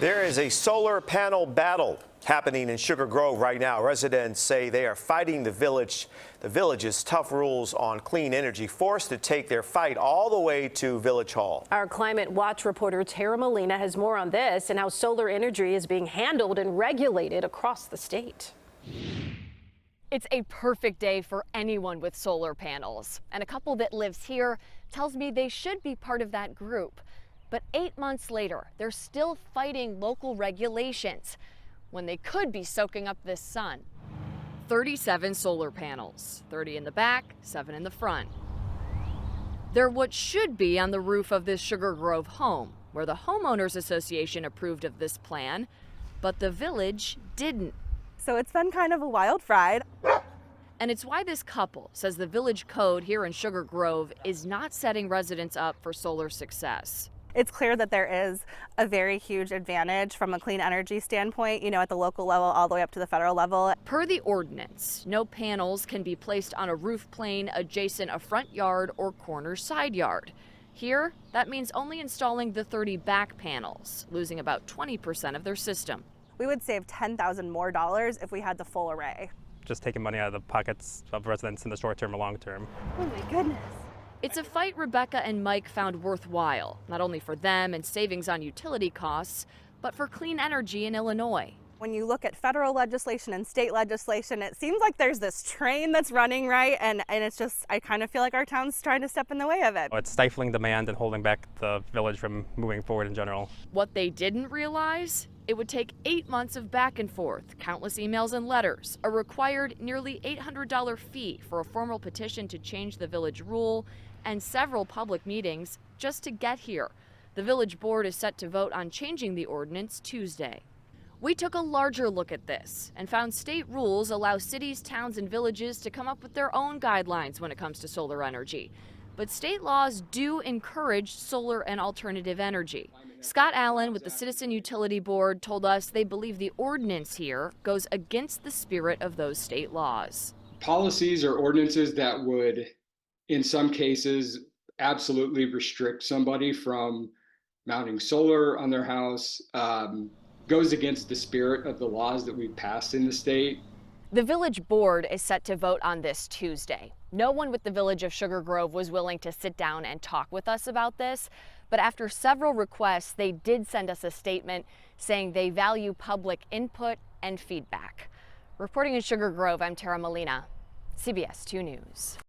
There is a solar panel battle happening in Sugar Grove right now. Residents say they are fighting the village's tough rules on clean energy, forced to take their fight all the way to Village Hall. Our Climate Watch reporter Tara Molina has more on this and how solar energy is being handled and regulated across the state. It's a perfect day for anyone with solar panels, and a couple that lives here tells me they should be part of that group. But 8 months later, they're still fighting local regulations when they could be soaking up this sun. 37 solar panels, 30 in the back, 7 in the front. They're what should be on the roof of this Sugar Grove home, where the Homeowners Association approved of this plan, but the village didn't. So it's been kind of a wild ride. And it's why this couple says the village code here in Sugar Grove is not setting residents up for solar success. It's clear that there is a very huge advantage from a clean energy standpoint, at the local level all the way up to the federal level. Per the ordinance, no panels can be placed on a roof plane adjacent a front yard or corner side yard. Here, that means only installing the 30 back panels, losing about 20% of their system. We would save $10,000 more if we had the full array. Just taking money out of the pockets of residents in the short term or long term. Oh my goodness. It's a fight Rebecca and Mike found worthwhile, not only for them and savings on utility costs, but for clean energy in Illinois. When you look at federal legislation and state legislation, it seems like there's this train that's running, right? And it's just, I kind of feel like our town's trying to step in the way of it. It's stifling demand and holding back the village from moving forward in general. What they didn't realize? It would take 8 months of back and forth, countless emails and letters, a required nearly $800 fee for a formal petition to change the village rule, and several public meetings just to get here. The village board is set to vote on changing the ordinance Tuesday. We took a larger look at this and found state rules allow cities, towns, and villages to come up with their own guidelines when it comes to solar energy. But state laws do encourage solar and alternative energy. Scott Allen with the Citizen Utility Board told us they believe the ordinance here goes against the spirit of those state laws. Policies or ordinances that would, in some cases, absolutely restrict somebody from mounting solar on their house goes against the spirit of the laws that we've passed in the state. The village board is set to vote on this Tuesday. No one with the village of Sugar Grove was willing to sit down and talk with us about this, but after several requests, they did send us a statement saying they value public input and feedback. Reporting in Sugar Grove, I'm Tara Molina, CBS 2 News.